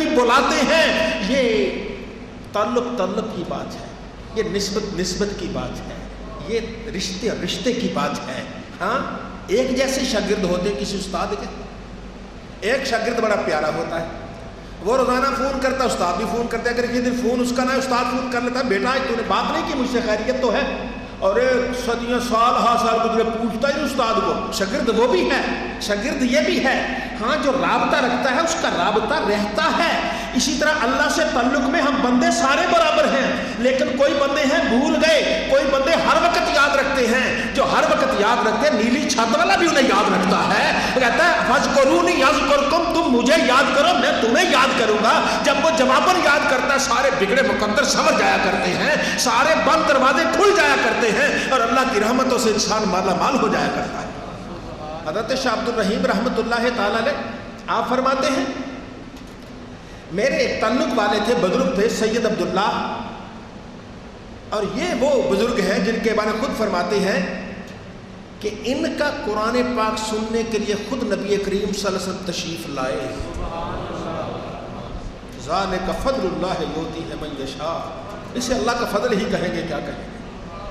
قریب بلاتے ہیں، یہ تعلق کی بات ہے، یہ نسبت کی بات ہے، یہ رشتے کی بات ہے۔ ہاں ایک جیسے شاگرد ہوتے کسی استاد کے، ایک شاگرد بڑا پیارا ہوتا ہے، وہ روزانہ فون کرتا ہے، استاد بھی فون کرتا ہے، اگر ایک دن فون اس کا نہ استاد فون کر لیتا ہے، بیٹا تو نے بات نہیں کی مجھ سے، خیریت تو ہے؟ اور ایک صدیاں سال گزرے پوچھتا ہی استاد کو، شاگرد وہ بھی ہے، شاگرد یہ بھی ہے۔ ہاں جو رابطہ رکھتا ہے اس کا رابطہ رہتا ہے۔ اسی طرح اللہ سے تعلق میں ہم بندے سارے برابر ہیں، لیکن کوئی بندے ہیں بھول گئے، کوئی بندے ہر وقت یاد رکھتے ہیں۔ جو ہر وقت یاد رکھتے ہیں، نیلی چھت والا بھی انہیں یاد رکھتا ہے، کہتا ہے فَاذْكُرُونِي يَذْكُرْكُمْ، تم مجھے یاد کرو میں تمہیں یاد کروں گا۔ جب وہ جواباً یاد کرتا ہے، سارے بگڑے مقدر سمجھ جایا کرتے ہیں، سارے بند دروازے کھل جایا کرتے ہیں، اور اللہ کی رحمتوں سے انسان مالا مال ہو جایا کرتا ہے۔ حضرت شاہ عبد الرحیم رحمۃ اللہ تعالی علیہ آپ فرماتے ہیں، میرے ایک تعلق والے تھے، بزرگ تھے، سید عبداللہ، اور یہ وہ بزرگ ہیں جن کے بارے میں خود فرماتے ہیں کہ ان کا قرآن پاک سننے کے لیے خود نبی کریم صلی اللہ علیہ وسلم تشریف لائے۔ ذالک فضل اللہ یؤتیہ من یشاء، اسے اللہ کا فضل ہی کہیں گے، کیا کہیں گے؟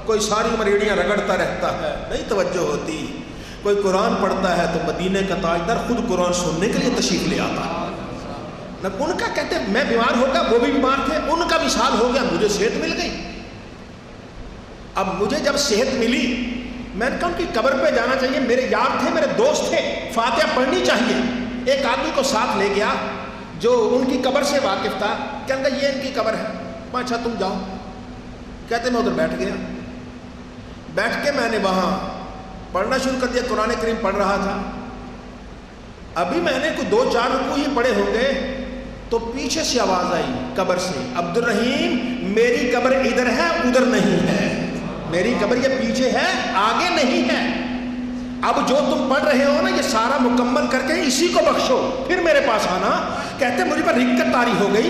کوئی ساری عمر ایڑیاں رگڑتا رہتا ہے، نہیں توجہ ہوتی، کوئی قرآن پڑھتا ہے تو مدینے کا تاجدار خود قرآن سننے کے لیے تشریف لے آتا ہے۔ ان کا کہتے ہیں میں بیمار ہو گیا، وہ بھی بیمار تھے، ان کا وصال ہو گیا، مجھے صحت مل گئی۔ اب مجھے جب صحت ملی، میں نے کہا ان کی قبر پہ جانا چاہیے، میرے یار تھے، میرے دوست تھے، فاتحہ پڑھنی چاہیے۔ ایک آدمی کو ساتھ لے گیا جو ان کی قبر سے واقف تھا، کہنے لگا یہ ان کی قبر ہے، اچھا تم جاؤ۔ کہتے میں ادھر بیٹھ گیا، بیٹھ کے میں نے وہاں پڑھنا شروع کر دیا، قرآن کریم پڑھ رہا تھا۔ ابھی میں نے کوئی 2-4 رکوع ہی پڑھے ہوں گے تو پیچھے سے آواز آئی قبر سے، عبد الرحیم میری قبر ادھر ہے ادھر نہیں ہے، میری قبر یہ پیچھے ہے آگے نہیں ہے، اب جو تم پڑھ رہے ہو نا یہ سارا مکمل کر کے اسی کو بخشو، پھر میرے پاس آنا۔ کہتے مجھ پر رکت طاری ہو گئی،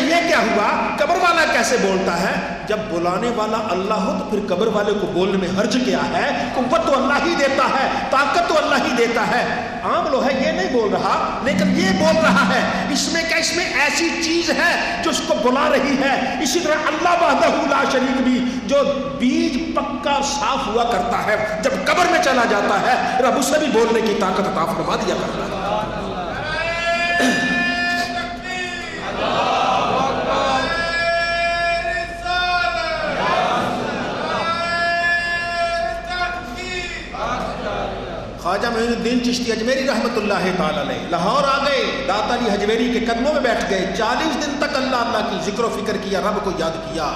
یہ کیا ہوا، قبر والا کیسے بولتا ہے؟ جب بلانے والا اللہ ہو تو پھر قبر والے کو بولنے میں حرج کیا ہے؟ قوت تو اللہ ہی دیتا ہے، طاقت تو اللہ ہی دیتا ہے۔ عام لوگ ہے یہ نہیں بول رہا، لیکن یہ بول رہا ہے، اس میں کیا، اس میں ایسی چیز ہے جو اس کو بلا رہی ہے۔ اسی طرح اللہ وحدہ لا شریک بھی، جو بیج پکا صاف ہوا کرتا ہے، جب قبر میں چلا جاتا ہے رب اسے بھی بولنے کی طاقت عطا فرما دیا کرتا ہے۔ خواجہ معین الدین چشتی اجمیری رحمۃ اللہ تعالی علیہ لاہور آ گئے، داتا علی حجویری کے قدموں میں بیٹھ گئے، 40 دن تک اللہ کی ذکر و فکر کیا، رب کو یاد کیا۔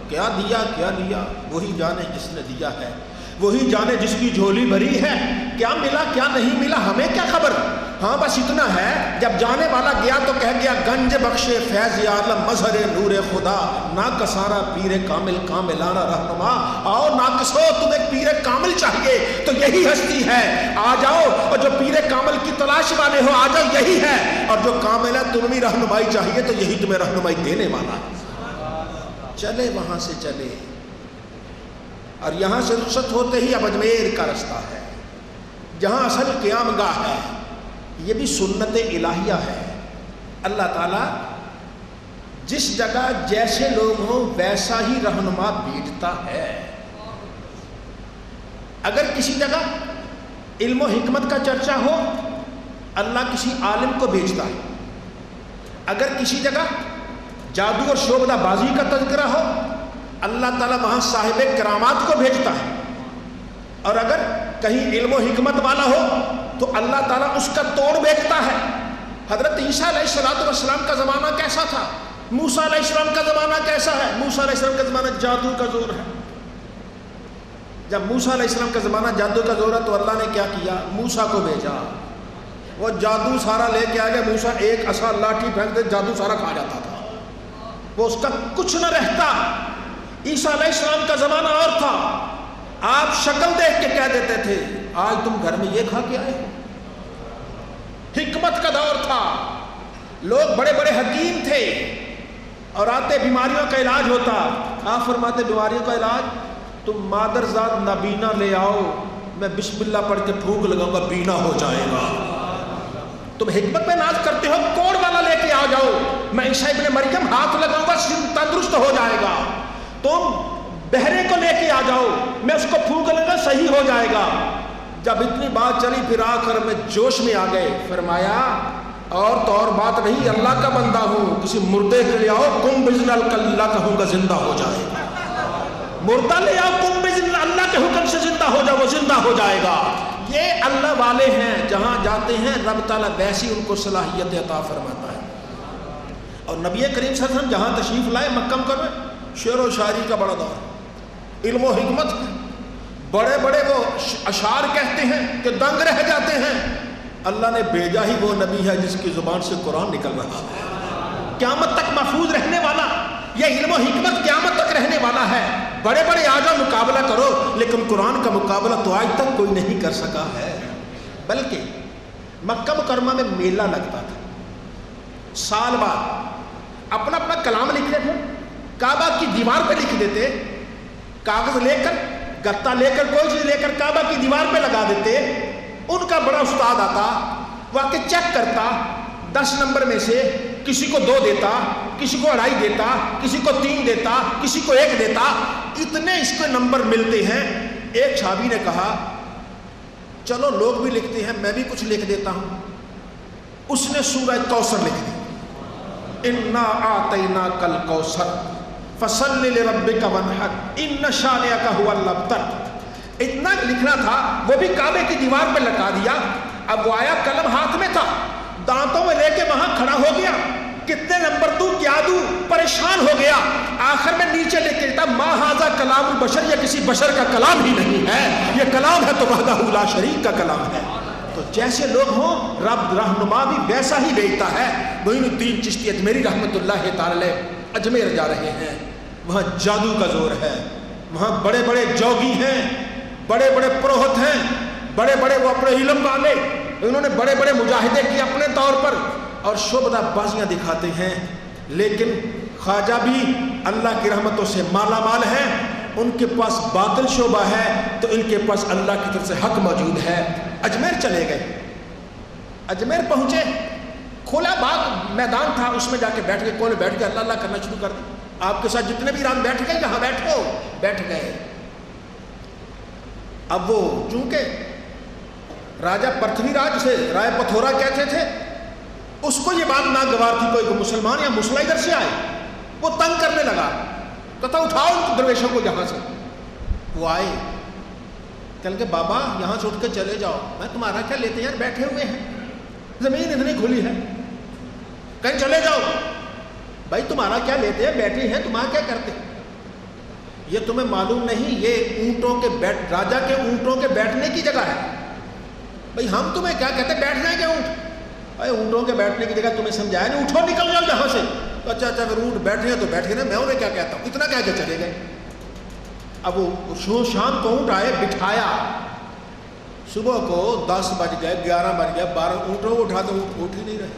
کیا دیا وہی جانے جس نے دیا ہے، وہی جانے جس کی جھولی بھری ہے، کیا ملا کیا نہیں ملا ہمیں کیا خبر۔ ہاں بس اتنا ہے، جب جانے والا گیا تو کہہ گیا گنج بخشے فیض عالم مظہر نور خدا، ناکسارا پیر کامل کاملانہ رہنما۔ آؤ ناقص ہو، تمہیں پیر کامل چاہیے تو یہی ہستی ہے، آ جاؤ، اور جو پیر کامل کی تلاش والے ہو آ جاؤ، یہی ہے، اور جو کامل ہے تمہیں رہنمائی چاہیے تو یہی تمہیں رہنمائی دینے والا ہے۔ چلے وہاں سے چلے، اور یہاں سے رخصت ہوتے ہی اب اجمیر کا رستہ ہے جہاں اصل قیام گاہ ہے۔ یہ بھی سنت الہیہ ہے، اللہ تعالیٰ جس جگہ جیسے لوگ ہوں ویسا ہی رہنما بھیجتا ہے۔ اگر کسی جگہ علم و حکمت کا چرچا ہو اللہ کسی عالم کو بھیجتا ہے، اگر کسی جگہ جادو اور شعبدہ بازی کا تذکرہ ہو اللہ تعالیٰ وہاں صاحب کرامات کو بھیجتا ہے، اور اگر کہیں علم و حکمت والا ہو تو اللہ تعالیٰ اس کا توڑ بھیجتا ہے۔ حضرت عیسیٰ علیہ السلام کا زمانہ کیسا تھا، موسیٰ علیہ السلام کا زمانہ کیسا ہے؟ موسیٰ علیہ السلام کا زمانہ جادو کا زور ہے۔ جب موسیٰ علیہ السلام کا زمانہ جادو کا زور ہے تو اللہ نے کیا کیا، موسیٰ کو بھیجا، وہ جادو سارا لے کے آ گیا، موسیٰ ایک عصا لاٹھی پھینک دے جادو سارا کھا جاتا تھا، وہ اس کا کچھ نہ رہتا۔ عیسیٰ علیہ السلام کا زمانہ اور تھا، آپ شکل دیکھ کے کہہ دیتے تھے آج تم گھر میں یہ کھا کے آئے ہو۔ حکمت کا دور تھا، لوگ بڑے بڑے حکیم تھے، اور آتے بیماریوں کا علاج ہوتا، آپ فرماتے بیماریوں کا علاج تم مادر ذات نابینا لے آؤ، میں بسم اللہ پڑھ کے پھونک لگاؤں گا بینا ہو جائے گا۔ تم حکمت میں ناز کرتے ہو، کوڑ والا لے کے آ جاؤ، میں عیسیٰ ابن مریم ہاتھ لگاؤں گا تندرست ہو جائے گا، تم بہرے کو لے کے آ جاؤ، میں اس کو پھونک لوں گا صحیح ہو جائے گا۔ جب اتنی بات چلی پھر آ کر میں جوش میں آ گئے، فرمایا اور تو اور بات نہیں، اللہ کا بندہ ہوں، کسی مردے کے لے آؤ، کم بزن اللہ کہوں گا زندہ ہو جائے گا، مردہ لے آؤ، کم بزن اللہ کے حکم سے زندہ ہو جائے، وہ زندہ ہو جائے گا۔ یہ اللہ والے ہیں، جہاں جاتے ہیں رب تعالیٰ ویسی ان کو صلاحیت عطا فرماتا ہے۔ اور نبی کریم صلی اللہ علیہ وسلم جہاں تشریف لائے مکہ میں شعر و شاعری کا بڑا دور، علم و حکمت، بڑے بڑے وہ اشعار کہتے ہیں کہ دنگ رہ جاتے ہیں۔ اللہ نے بھیجا ہی وہ نبی ہے جس کی زبان سے قرآن نکل رہا ہے، قیامت تک محفوظ رہنے والا، یہ علم و حکمت قیامت تک رہنے والا ہے۔ بڑے بڑے آ جاؤ مقابلہ کرو، لیکن قرآن کا مقابلہ تو آج تک کوئی نہیں کر سکا ہے۔ بلکہ مکہ مکرمہ میں میلہ لگتا تھا، سال بعد اپنا اپنا کلام لکھتے تھے، کعبہ کی دیوار پہ لکھ دیتے، کاغذ لے کر گتا لے کر کوئی چیز لے کر کعبہ کی دیوار پہ لگا دیتے۔ ان کا بڑا استاد آتا، وہ آ کے چیک کرتا، 10 نمبر میں سے کسی کو 2 دیتا، کسی کو 2.5 دیتا، کسی کو 3 دیتا، کسی کو 1 دیتا، اتنے اس کے نمبر ملتے ہیں۔ ایک صحابی نے کہا چلو لوگ بھی لکھتے ہیں میں بھی کچھ لکھ دیتا ہوں۔ اس نے سورہ کوثر لکھ دی، انا اعطیناک الکوثر فصل لربک وانحر ان شانئک هو الابتر۔ اتنا لکھنا تھا، وہ بھی کعبے کی دیوار پہ لٹا دیا۔ اب وہ آیا، قلم ہاتھ میں تھا، دانتوں میں لے کے وہاں کھڑا ہو گیا، کتنے نمبر دوں کیا دوں، پریشان ہو گیا۔ آخر میں نیچے لکھ کے دیتا ما ھذا کلام البشر، یہ کسی بشر کا کلام ہی نہیں ہے، یہ کلام ہے تو وحدہ لا شریک کا کلام ہے۔ تو جیسے لوگ ہوں رب رہنما بھی ویسا ہی بھیجتا ہے۔ معین الدین چشتی اجمیری رحمۃ اللہ تعالی اجمیر جا رہے ہیں، وہاں جادو کا زور ہے، وہاں بڑے بڑے جوگی ہیں، بڑے بڑے پروہت ہیں، بڑے بڑے وہ اپنے علم والے، انہوں نے بڑے بڑے مجاہدے کیے اپنے طور پر اور شعبدہ بازیاں دکھاتے ہیں۔ لیکن خواجہ بھی اللہ کی رحمتوں سے مالا مال ہیں، ان کے پاس باطل شعبہ ہے تو ان کے پاس اللہ کی طرف سے حق موجود ہے۔ اجمیر چلے گئے، اجمیر پہنچے، کھلا باغ میدان تھا، اس میں جا کے بیٹھ گئے، کونے بیٹھ کے اللہ اللہ کرنا شروع کر دیا۔ آپ کے ساتھ جتنے بھی رام بیٹھ گئے یہاں بیٹھو، بیٹھ گئے۔ اب وہ چونکہ راجہ پرتھوی راج سے رائے پتھورا کہتے تھے، اس کو یہ بات ناگوار تھی کوئی مسلمان یا مسلح ادھر سے آئے، وہ تنگ کرنے لگا، کہتا اٹھاؤ ان درویشوں کو یہاں سے۔ وہ آئے، کہنے کہ بابا یہاں سے اٹھ کے چلے جاؤ، میں تمہارا کیا لیتے ہیں، بیٹھے ہوئے ہیں، زمین اتنی کھلی ہے، کہیں چلے جاؤ۔ بھائی تمہارا کیا لیتے ہیں، بیٹھے ہیں، تمہارا کیا کرتے ہیں؟ یہ تمہیں معلوم نہیں یہ اونٹوں کے راجا کے اونٹوں کے بیٹھنے کی جگہ ہے۔ بھائی ہم تمہیں کیا کہتے ہیں، بیٹھ جائیں گے اونٹ؟ بھائی اونٹوں کے بیٹھنے کی جگہ تمہیں سمجھایا نہیں، اٹھو نکل جاؤ یہاں سے۔ اچھا اگر اونٹ بیٹھے ہیں تو بیٹھے نا، میں انہیں کیا کہتا ہوں، اتنا کہہ کے چلے گئے۔ اب وہ شام کو اونٹ آئے، بٹھایا، صبح کو 10 بج گئے، 11 بج گئے، 12 اونٹوں کو اٹھاتے اونٹ اٹھ ہی نہیں رہے،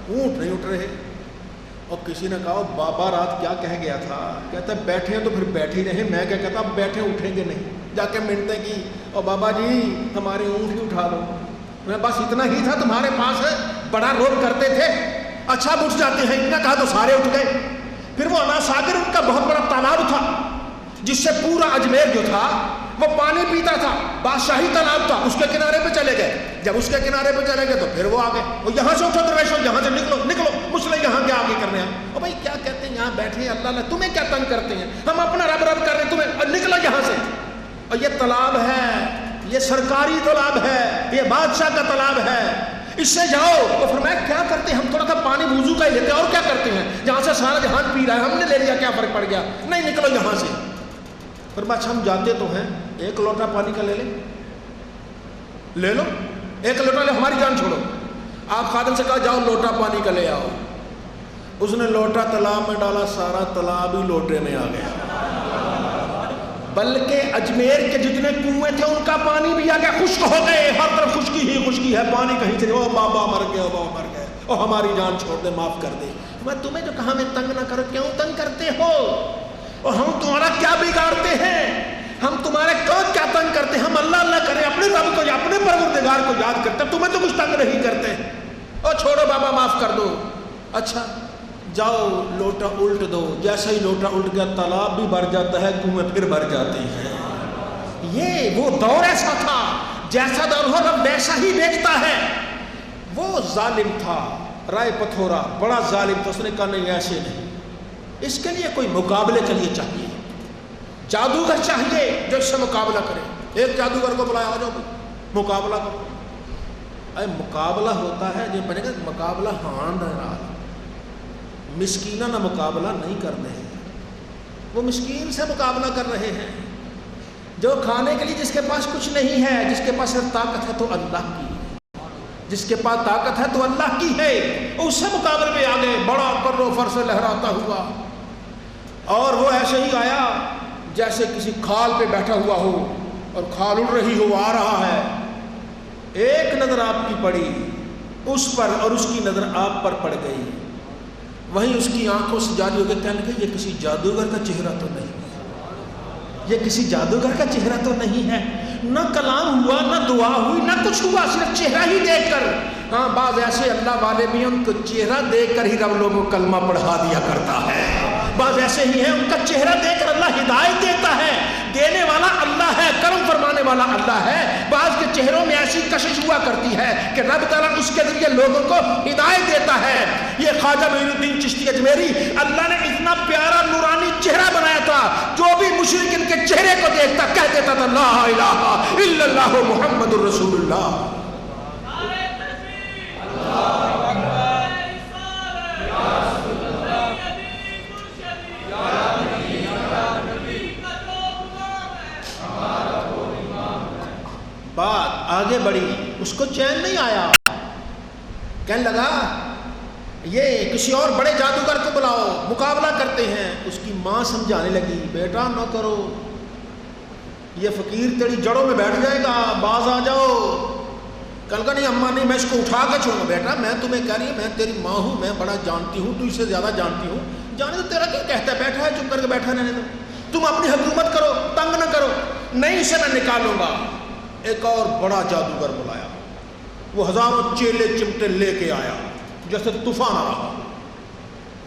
اونٹ نہیں اٹھ رہے۔ اور کسی نے کہا بابا رات کیا کہہ گیا تھا، کہتا ہے بیٹھے ہیں تو پھر بیٹھے رہے۔ میں کیا کہتا اب بیٹھے اٹھیں گے نہیں، جا کے منتیں کی، اور بابا جی ہمارے اونٹ ہی اٹھا لو۔ میں بس اتنا ہی تھا تمہارے پاس ہے، بڑا روب کرتے تھے، اچھا اٹھ جاتے ہیں، اتنا کہا تو سارے اٹھ گئے۔ پھر وہ اناساگر ان کا بہت بڑا تالاب تھا جس سے پورا اجمیر جو تھا وہ پانی پیتا تھا، بادشاہی تالاب تھا، اس کے کنارے پہ چلے گئے۔ جب اس کے کنارے پہ چلے گئے تو پھر وہ آ گئے، وہ یہاں سے اٹھو درویشو، یہاں سے نکلو نکلو، مسلح یہاں کیا آگے کرنے ہیں؟ اور بھائی کیا کہتے ہیں یہاں بیٹھے ہیں، اللہ اللہ تمہیں کیا تنگ کرتے ہیں، ہم اپنا رب رب کر رہے ہیں، تمہیں نکلا یہاں سے۔ اور یہ تالاب ہے، یہ سرکاری تالاب ہے، یہ بادشاہ کا تالاب ہے، اس سے جاؤ۔ تو فرمایا کیا کرتے ہیں، ہم تھوڑا سا پانی وضو کا ہی لیتے ہیں، اور کیا کرتے ہیں، جہاں سے سارا جہان پی رہا ہے، ہم نے لے لیا، کیا فرق پڑ گیا، نہیں نکلو یہاں سے۔ فرمایا اچھا ہم جاتے تو ہیں، ایک لوٹا پانی کا لے لو، ایک لوٹا لے، ہماری جان چھوڑو۔ آپ خادم سے کہا جاؤ لوٹا پانی کا لے آؤ، اس نے لوٹا تالاب میں ڈالا، سارا تالاب ہی لوٹے میں آ گیا، بلکہ اجمیر کے جتنے کنویں تھے ان کا پانی بھی آ گیا، خشک ہو گئے، ہر طرف خشکی ہی خشکی ہے، پانی کہیں سے، او بابا مر گئے، او بابا مر گئے، او ہماری جان چھوڑ دے، معاف کر دے۔ میں تمہیں جو کہا میں تنگ نہ کرو، کیوں تنگ کرتے ہو، اور ہم تمہارا کیا بگاڑتے ہیں؟ ہم تمہارے کون کیا تنگ کرتے ہیں؟ ہم اللہ اللہ کریں، اپنے رب کو یا اپنے پروردگار کو یاد کرتے ہیں، تمہیں تو کچھ تنگ نہیں کرتے۔ او چھوڑو بابا معاف کر دو۔ اچھا جاؤ لوٹا الٹ دو، جیسا ہی لوٹا الٹ گیا تالاب بھی بھر جاتا ہے، کنویں پھر بھر جاتے ہیں۔ یہ وہ دور ایسا تھا، جیسا دور ہو رب ویسا ہی بیچتا ہے۔ وہ ظالم تھا رائے پتھورا، بڑا ظالم تھا، اس نے کہا نہیں ایسے نہیں، اس کے لیے کوئی مقابلے کے لیے چاہیے، جادوگر چاہیے جو اس سے مقابلہ کرے۔ ایک جادوگر کو بلایا، آ جاؤ مقابلہ کرو۔ اے مقابلہ ہوتا ہے جو بنے گا مقابلہ ہاں نہ مسکینہ نہ مقابلہ نہیں کر رہے ہیں، وہ مسکین سے مقابلہ کر رہے ہیں جو کھانے کے لیے جس کے پاس کچھ نہیں ہے، جس کے پاس صرف طاقت ہے تو اللہ کی ہے، جس کے پاس طاقت ہے تو اللہ کی ہے، اس سے مقابلے میں آگے بڑا کر و فر سے لہراتا ہوا۔ اور وہ ایسے ہی آیا جیسے کسی کھال پہ بیٹھا ہوا ہو اور کھال اڑ رہی ہو، آ رہا ہے، ایک نظر آپ کی پڑی اس پر اور اس کی نظر آپ پر پڑ گئی، وہیں اس کی آنکھوں سے جاری ہو گئی، کہنے لگے یہ کسی جادوگر کا چہرہ تو نہیں ہے، یہ کسی جادوگر کا چہرہ تو نہیں ہے۔ نہ کلام ہوا، نہ دعا ہوئی، نہ کچھ ہوا، صرف چہرہ ہی دیکھ کر۔ ہاں بعض ایسے اللہ والے بھی ہیں ان کو چہرہ دیکھ کر ہی رب لوگوں کو کلمہ پڑھا دیا کرتا ہے، بعض ایسے ہی ہیں ان کا چہرہ دیکھ کر اللہ ہدایت دیتا ہے، دینے والا اللہ ہے، کرم فرمانے والا اللہ ہے۔ بعض کے چہروں میں ایسی کشش ہوا کرتی ہے کہ رب تعالیٰ اس کے ذریعے لوگوں کو ہدایت دیتا ہے۔ یہ خواجہ معین الدین چشتی اجمیری، اللہ نے اتنا پیارا نورانی چہرہ بنایا تھا، جو بھی مشرک ان کے چہرے کو دیکھتا کہہ دیتا تھا لا الہ الا اللہ محمد الرسول اللہ۔ بات آگے بڑھی، اس کو چین نہیں آیا، کہنے لگا یہ کسی اور بڑے جادوگر کو بلاؤ، مقابلہ کرتے ہیں۔ اس کی ماں سمجھانے لگی بیٹا نہ کرو، یہ فقیر تیری جڑوں میں بیٹھ جائے گا، باز آ جاؤ۔ کل کا نہیں اماں نہیں، میں اس کو اٹھا کے چھوڑوں گا۔ بیٹا میں تمہیں کہہ رہی ہوں، میں تیری ماں ہوں، میں بڑا جانتی ہوں، تو اسے زیادہ جانتی ہوں، جانے تو تیرا کیا کہتا ہے، بیٹھا ہے چپ کر کے بیٹھا رہنے دو، تم اپنی حکومت کرو، تنگ نہ کرو۔ نہیں اسے میں نکالوں گا۔ ایک اور بڑا جادوگر بلایا، وہ ہزاروں چیلے چمٹے لے کے آیا جیسے طوفان آ رہا،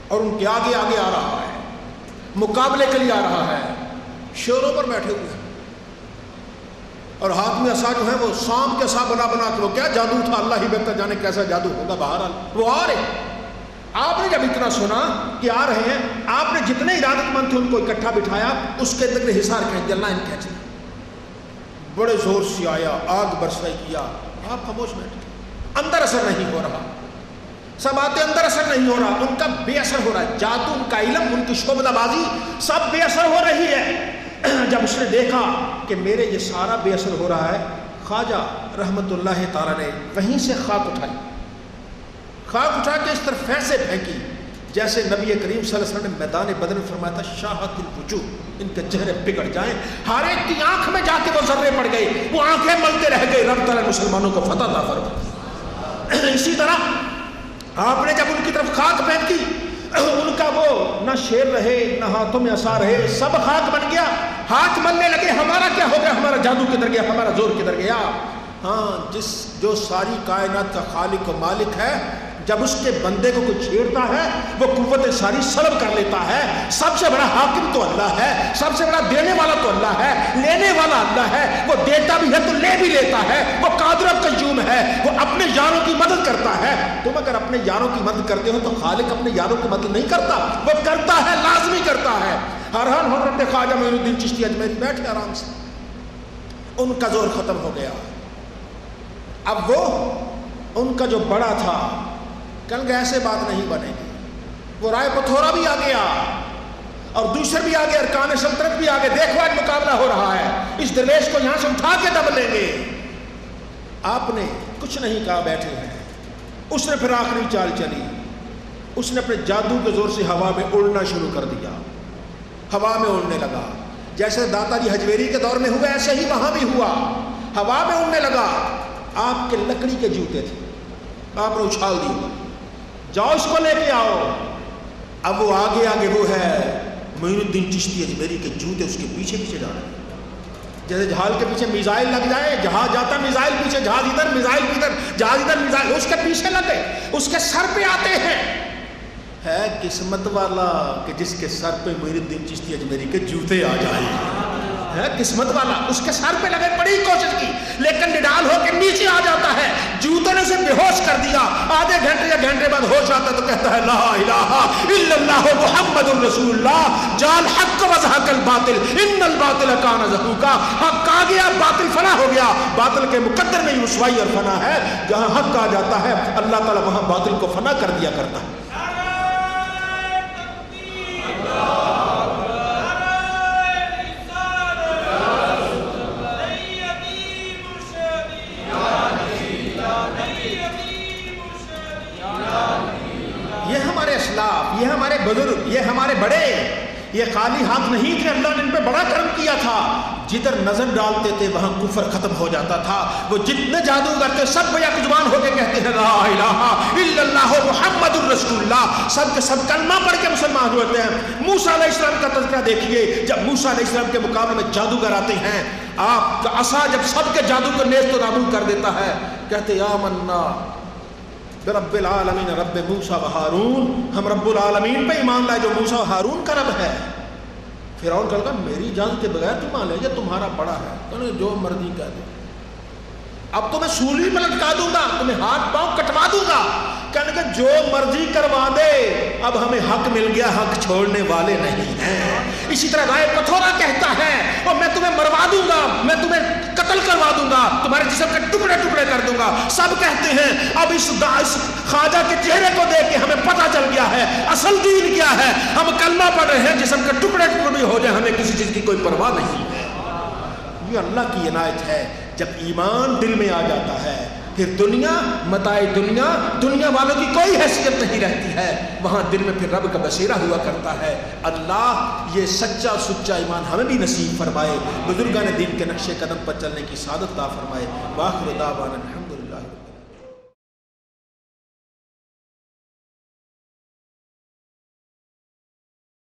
اور ان کے آگے آگے آ رہا ہے، مقابلے کے لیے آ رہا ہے، شیروں پر بیٹھے ہوئے ہیں، اور ہاتھ میں عصا جو ہے وہ سام کے عصا بنا بنا کے، وہ کیا جادو تھا اللہ ہی بہتر جانے کیسا جادو ہوگا۔ بہرحال وہ آ رہے، آپ نے جب اتنا سنا کہ آ رہے ہیں، آپ نے جتنے ارادت مند تھے ان کو اکٹھا بٹھایا، اس کے اندر حصار کھینچ دیا، لائن کھینچ دی، بڑے زور سے آیا، آگ برسائی کیا، آپ خاموش بیٹھے، اندر اثر نہیں ہو رہا، سب آتے اندر اثر نہیں ہو رہا، ان کا بے اثر ہو رہا ہے، جادو ان کا علم، ان کی شعبدہ بازی سب بے اثر ہو رہی ہے۔ جب اس نے دیکھا کہ میرے یہ سارا بے اثر ہو رہا ہے، خواجہ رحمت اللہ تعالیٰ نے وہیں سے خاک اٹھائی، خاک اٹھا کے اس طرف ایسے پھینکی جیسے نبی کریم صلی اللہ علیہ وسلم نے میدان بدر میں فرمایا تھا شاہت الوجوہ، ان کے چہرے بگڑ جائیں، ہر ایک کی آنکھ میں جا کے وہ ذرے پڑ گئے، وہ آنکھیں ملتے رہ گئے، رب تعالیٰ مسلمانوں کو فتح عطا فرمائے۔ اسی طرح آپ نے جب ان کی طرف خاک پھینکی، ان کا وہ نہ شیر رہے نہ ہاتھوں میں عصا رہے، سب خاک بن گیا، ہاتھ ملنے لگے، ہمارا کیا ہو گیا، ہمارا جادو کدھر گیا، ہمارا زور کدھر گیا۔ ہاں جو ساری کائنات کا خالق و مالک ہے، جب اس کے بندے کو کوئی چھیڑتا ہے وہ قوت ساری سلب کر لیتا ہے۔ سب سے بڑا حاکم تو اللہ ہے، سب سے بڑا دینے والا تو اللہ ہے، لینے والا اللہ ہے، وہ دیتا بھی ہے تو لے بھی لیتا ہے، وہ قادر و قیوم ہے، وہ اپنے یاروں کی مدد کرتا ہے۔ تم اگر اپنے یاروں کی مدد کرتے ہو تو خالق اپنے یاروں کی مدد نہیں کرتا، وہ کرتا ہے، لازمی کرتا ہے۔ ہر حضرت خواجہ معین الدین چشتی اجمیری بیٹھے آرام سے، ان کا زور ختم ہو گیا۔ اب وہ ان کا جو بڑا تھا کہنے گے ایسے بات نہیں بنے گی، وہ رائے پتھورا بھی آ گیا اور دوسرے بھی آگے، ارکان سلطنت بھی آگے، دیکھو آج مقابلہ ہو رہا ہے، اس درویش کو یہاں سے اٹھا کے دب لیں گے۔ آپ نے کچھ نہیں کہا، بیٹھے ہیں۔ اس نے پھر آخری چال چلی، اس نے اپنے جادو کے زور سے ہوا میں اڑنا شروع کر دیا، ہوا میں اڑنے لگا، جیسے داتا جی حجویری کے دور میں ہوا ایسے ہی وہاں بھی ہوا، ہوا میں اڑنے لگا۔ آپ کے لکڑی کے جوتے تھے، آپ نے اچھال دی، جاؤ اس کو لے کے آؤ۔ اب وہ آگے آگے وہ ہے معین الدین چشتی اجمیری کے جوتے اس کے پیچھے پیچھے جا رہے ہیں۔ جیسے جہاز کے پیچھے میزائل لگ جائے، جہاز جاتا میزائل پیچھے، جہاز ادھر میزائل ادھر، جہاز ادھر میزائل اس کے پیچھے لگے، اس کے سر پہ آتے ہیں۔ ہے قسمت والا کہ جس کے سر پہ محی الدین چشتی اجمیری کے جوتے آ جائیں، ہے قسمت والا، اس کے سر پہ لگے، بڑی کوشش کی لیکن نڈال ہو کے نیچے آ جاتا ہے، جوتوں نے اسے بے ہوش کر دیا، آدھے گھنٹے یا گھنٹے بعد ہوش آتا تو کہتا ہے لا الہ الا اللہ محمد الرسول اللہ جال حق وزحق الباطل ان الباطل کان زہوقا۔ حق آ گیا، باطل فنا ہو گیا۔ باطل کے مقدر میں رسوائی اور فنا ہے، جہاں حق آ جاتا ہے اللہ تعالیٰ وہاں باطل کو فنا کر دیا کرتا ہے۔ یہ ہمارے بزرگ، یہ ہمارے بڑے، یہ خالی ہاتھ نہیں تھے، اللہ نے ان پہ بڑا کرم کیا تھا۔ جدھر نظر ڈالتے تھے وہاں کفر ختم ہو جاتا تھا۔ وہ جتنے جادوگر تھے سب بیک زبان ہو کے کہتے ہیں لا الہ الا اللہ محمد الرسول اللہ، سب کے سب کلمہ پڑھ کے مسلمان ہوتے ہیں۔ موسیٰ علیہ السلام کا تذکرہ دیکھیے، جب موسیٰ علیہ السلام کے مقابلے میں جادوگر آتے ہیں، آپ کا عصا جب سب کے جادو کو نیست و نابود کر دیتا ہے، کہتے یا آمنا رب العالمین رب موسیٰ و ہارون، ہم رب العالمین پہ ایمان لائے جو موسیٰ و ہارون کا رب ہے۔ فرعون کہا میری جان کے بغیر تم مان لے، یہ تمہارا بڑا ہے، تو جو مرضی کہہ دو، اب تو میں سولی پہ لٹکا دوں گا، تمہیں ہاتھ پاؤں کٹوا دوں گا۔ کہنے کہ جو مرضی کروا دے، اب ہمیں حق مل گیا، حق چھوڑنے والے نہیں ہیں۔ اسی طرح رائے پتھورا کہتا ہے اور میں تمہیں مروا دوں گا، میں تمہیں قتل کروا دوں گا، تمہارے جسم کے ٹکڑے ٹکڑے کر دوں گا۔ سب کہتے ہیں اب اس خواجہ کے چہرے کو دیکھ کے ہمیں پتہ چل گیا ہے اصل دین کیا ہے، ہم کلمہ پڑھ رہے ہیں، جسم کے ٹکڑے ٹکڑے بھی ہو جائے، ہمیں کسی چیز کی کوئی پرواہ نہیں ہے۔ یہ اللہ کی عنایت ہے۔ جب ایمان دل میں آ جاتا ہے پھر دنیا متاع دنیا، دنیا والوں کی کوئی حیثیت نہیں رہتی ہے، وہاں دل میں پھر رب کا بصیرہ ہوا کرتا ہے۔ اللہ یہ سچا سچا ایمان ہمیں بھی نصیب فرمائے، بزرگان دین کے نقش قدم پر چلنے کی سعادت عطا فرمائے۔ وآخر دعوانا